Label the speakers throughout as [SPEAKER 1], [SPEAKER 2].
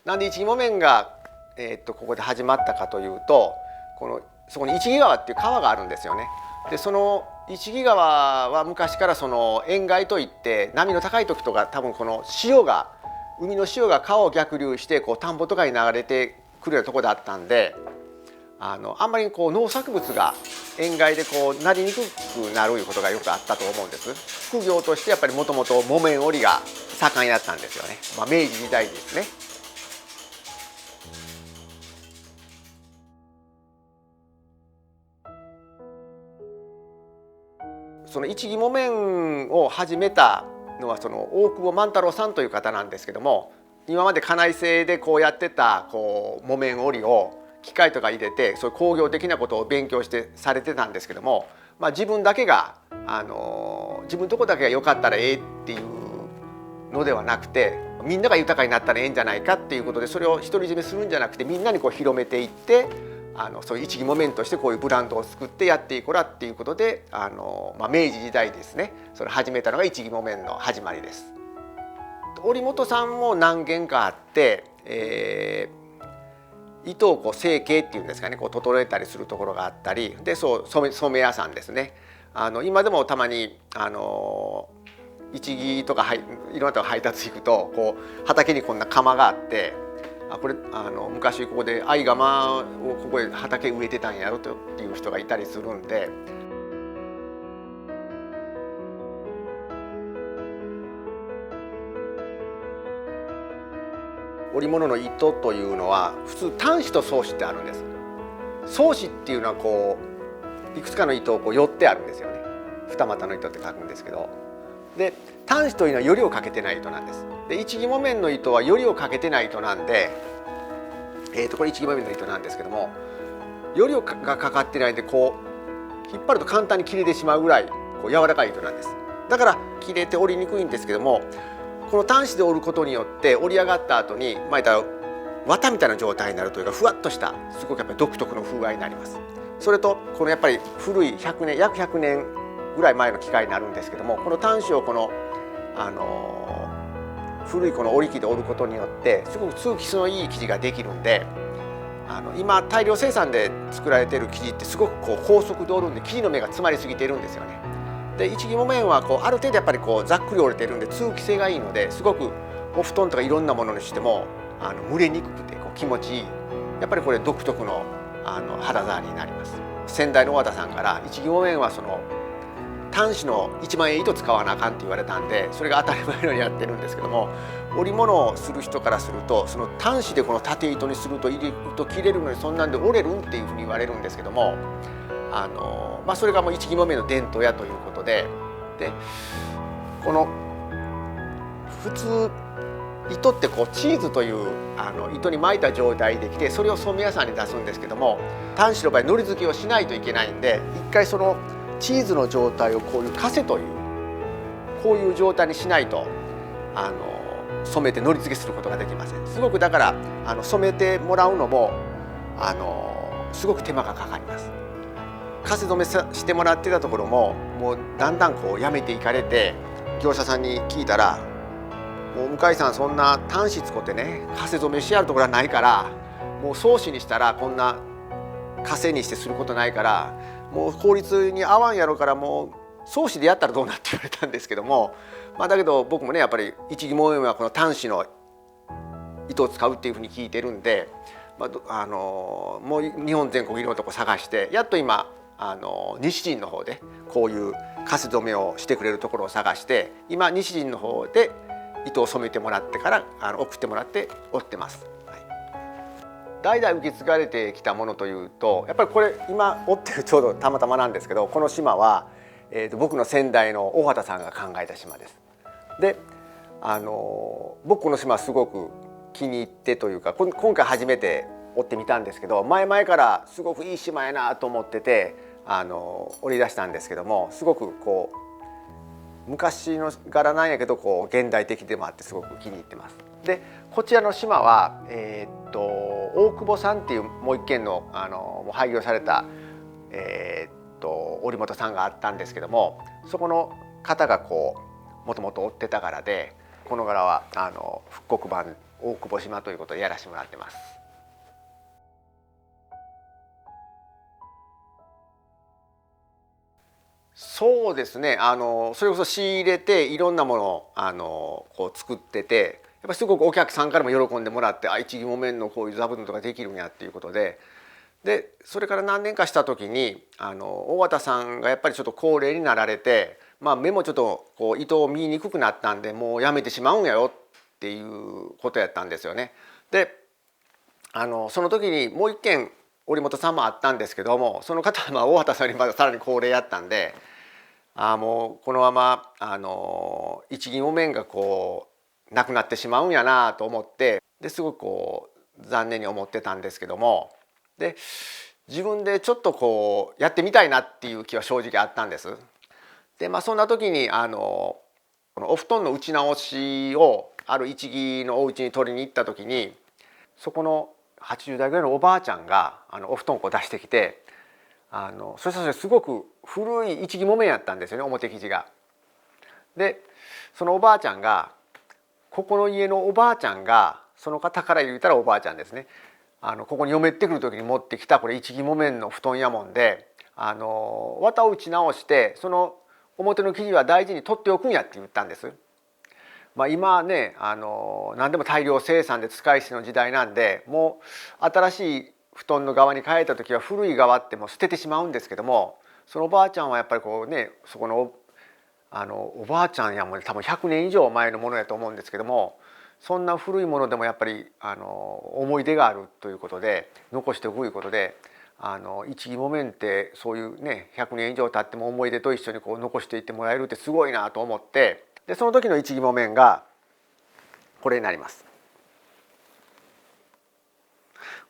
[SPEAKER 1] なんで一木木綿が、ここで始まったかというと、そこに一木川っていう川があるんですよね。でその一木川は昔からその塩害といって波の高い時とか多分この海の潮が川を逆流して田んぼとかに流れてくるようなところだったんで、あんまり農作物が塩害でなりにくくなるいうことがよくあったと思うんです。副業としてやっぱりもともと木綿織りが盛んやったんですよね。明治時代ですね。その一木木綿を始めたのはその大久保万太郎さんという方なんですけども、今まで家内製でやってた木綿織りを機械とか入れてそういう工業的なことを勉強してされてたんですけども、自分だけが自分のとこだけが良かったらええっていうのではなくて、みんなが豊かになったらええんじゃないかっていうことで、それを独り占めするんじゃなくてみんなに広めていって、そういう一木木綿としてこういうブランドを作ってやっていこうらっていうことで明治時代ですね、それ始めたのが一木木綿の始まりです。織本さんも何軒かあって、糸を成形っていうんですかね、整えたりするところがあったりで、染め屋さんですね。今でもたまに一木とかいろんなとこ配達行くと畑にこんな窯があって、これ昔ここで藍窯をここで畑植えてたんやろという人がいたりするんで。織物の糸というのは普通単糸と双糸ってあるんです。双糸っていうのはいくつかの糸を寄ってあるんですよね。二股の糸って書くんですけど、で単糸というのはよりをかけてない糸なんです。で一木木綿の糸はよりをかけてない糸なんで、これ一木木綿の糸なんですけども、よりがかかってないんで引っ張ると簡単に切れてしまうぐらい柔らかい糸なんです。だから切れて織りにくいんですけども、この単糸で織ることによって織り上がった後に綿みたいな状態になるというか、ふわっとしたすごくやっぱり独特の風合いになります。それとやっぱり古い約100年ぐらい前の機械になるんですけども、この単糸を古い織り機で織ることによってすごく通気性のいい生地ができるんで、今大量生産で作られている生地ってすごく高速で織るんで生地の目が詰まりすぎているんですよね。で一木木綿はある程度やっぱりざっくり織れてるんで通気性がいいので、すごくお布団とかいろんなものにしても蒸れにくくて気持ちいい、やっぱりこれ独特の肌触りになります。先代の小和田さんから一木木綿は単糸の一番糸使わなあかんって言われたんで、それが当たり前のようにやってるんですけども、織物をする人からするとその単糸で縦糸にすると入れると切れるのにそんなんで折れるんっていうふうに言われるんですけども、それが一木木綿の伝統やということで、普通糸ってチーズという糸に巻いた状態できて、それを染め屋さんに出すんですけども、単糸の場合のり付けをしないといけないんで、一回そのチーズの状態をこういうカセというこういう状態にしないと染めてのり付けすることができません。すごくだから染めてもらうのもすごく手間がかかります。カセ染めしてもらってたところももうだんだんやめていかれて、業者さんに聞いたら「もう向井さんそんな単糸使ってねカセ染めしてあるところはないから、もう双糸にしたらこんなカセにしてすることないからもう効率に合わんやろから、もう双糸でやったらどうな」って言われたんですけども、だけど僕もねやっぱり一木木綿はこの単糸の糸を使うっていうふうに聞いてるんで、もう日本全国いろんなとこ探してやっと今西陣の方でこういうカセ染めをしてくれるところを探して、今西陣の方で糸を染めてもらってから送ってもらって織ってます。代々受け継がれてきたものというと、やっぱりこれ今織ってるちょうどたまたまなんですけど、この島は、僕の先代の大畑さんが考えた島です。で僕この島すごく気に入ってというか、今回初めて織ってみたんですけど、前々からすごくいい島やなと思ってて織り出したんですけども、すごく昔の柄なんやけど現代的でもあってすごく気に入ってます。でこちらの島は、大久保さんっていうもう一軒のもう廃業された、織本さんがあったんですけども、そこの方がもともと織ってた柄で、この柄は復刻版大久保島ということでやらせてもらってます。そうですね、それこそ仕入れていろんなものをこう作ってて、やっぱりすごくお客さんからも喜んでもらって、一木木綿のこういう座布団とかできるんやっていうことで、それから何年かした時に大和さんがやっぱりちょっと高齢になられて、目もちょっとこう糸を見にくくなったんで、もうやめてしまうんやよっていうことやったんですよね。でその時にもう一件織本さんもあったんですけども、その方は大和さんにまださらに高齢やったんで、もうこのまま一木木綿がこうなくなってしまうんやなと思って、ですごくこう残念に思ってたんですけども、で自分でちょっとこうやってみたいなっていう気は正直あったんです。でそんな時にこのお布団の打ち直しをある一木のお家に取りに行った時に、そこの80代ぐらいのおばあちゃんがお布団をこう出してきて、そしたらすごく古い一木木綿やったんですよね、表生地が。でそのおばあちゃんが、ここの家のおばあちゃんが、その方から言うたらおばあちゃんですね、ここに嫁ってくる時に持ってきたこれ一木木綿の布団やもんで、綿を打ち直してその表の生地は大事に取っておくんやって言ったんです。今ね何でも大量生産で使い捨ての時代なんで、もう新しい布団の側に変えた時は古い側ってもう捨ててしまうんですけども、そのおばあちゃんはやっぱりこうね、そこのおばあちゃんやもん多分100年以上前のものやと思うんですけども、そんな古いものでもやっぱり思い出があるということで残しておくということで、一木木綿ってそういうね100年以上経っても思い出と一緒にこう残していってもらえるってすごいなと思って、でその時の一木木綿がこれになります。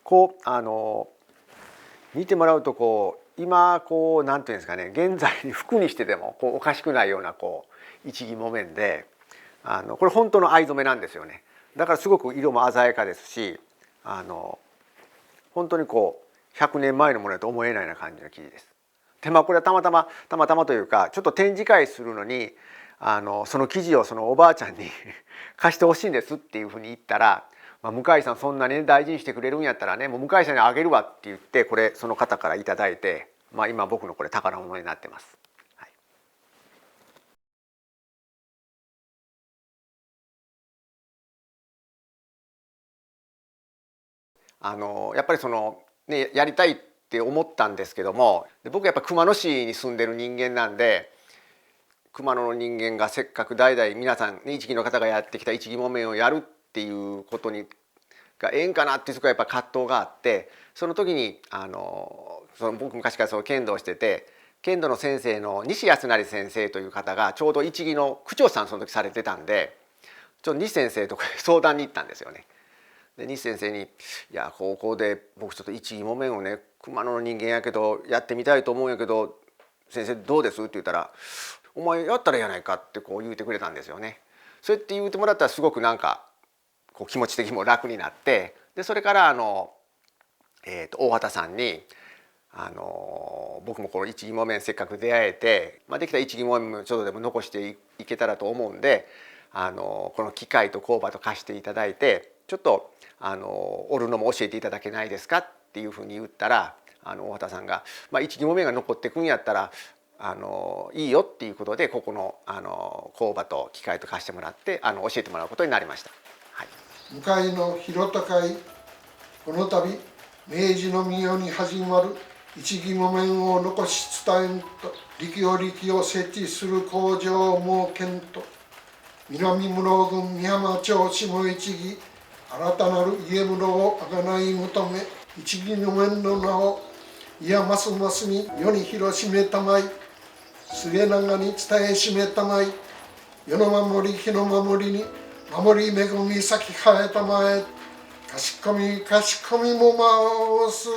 [SPEAKER 1] こう見てもらうと、こう今こうなんていうんですかね、現在に服にしてでもこうおかしくないようなこう一木木綿で、これ本当の藍染めなんですよね。だからすごく色も鮮やかですし、本当にこう100年前のものだと思えないような感じの生地です。でこれはたまたまというか、ちょっと展示会するのにその生地をそのおばあちゃんに貸してほしいんですっていうふうに言ったら、向井さんそんなに大事にしてくれるんやったらね、もう向井さんにあげるわって言って、これその方から頂いて、今僕のこれ宝物になってます。はい、やっぱりそのねやりたいって思ったんですけども、僕やっぱ熊野市に住んでる人間なんで、熊野の人間がせっかく代々皆さん、ね、一木の方がやってきた一木木綿をやるっていうことにがええんかなっていうところやっぱ葛藤があって、その時にその僕昔からその剣道をしてて、剣道の先生の西康成先生という方がちょうど一木の区長さんその時されてたんで、ちょっと西先生と相談に行ったんですよね。で西先生に「いや高校で僕ちょっと一木木綿をね、熊野の人間やけどやってみたいと思うんやけど先生どうです?」って言ったら「お前やったらええやないか」ってこう言うてくれたんですよね。そうやって言うてもらったらすごくなんかこう気持ち的にも楽になって、でそれから大畑さんに僕もこの一木木綿せっかく出会えて、できた一木木綿もちょっとでも残していけたらと思うんで、この機械と工場と貸していただいて、ちょっと織るのも教えていただけないですかっていうふうに言ったら、大畑さんが、一木木綿が残ってくんやったらいいよっていうことで、ここの工場と機械と貸してもらって教えてもらうことになりました。はい、
[SPEAKER 2] 向かいの広高いこの度明治の御に始まる一木木綿を残し伝えんと力を設置する工場を設けんと、南室郡美浜町下一木新たなる家室をあがない求め、一木木綿の名をいやますますに世に広しめたまい、末長に伝えしめたまい、世の守り日の守りに守り恵み咲き生えたまえ、かしこみも回す。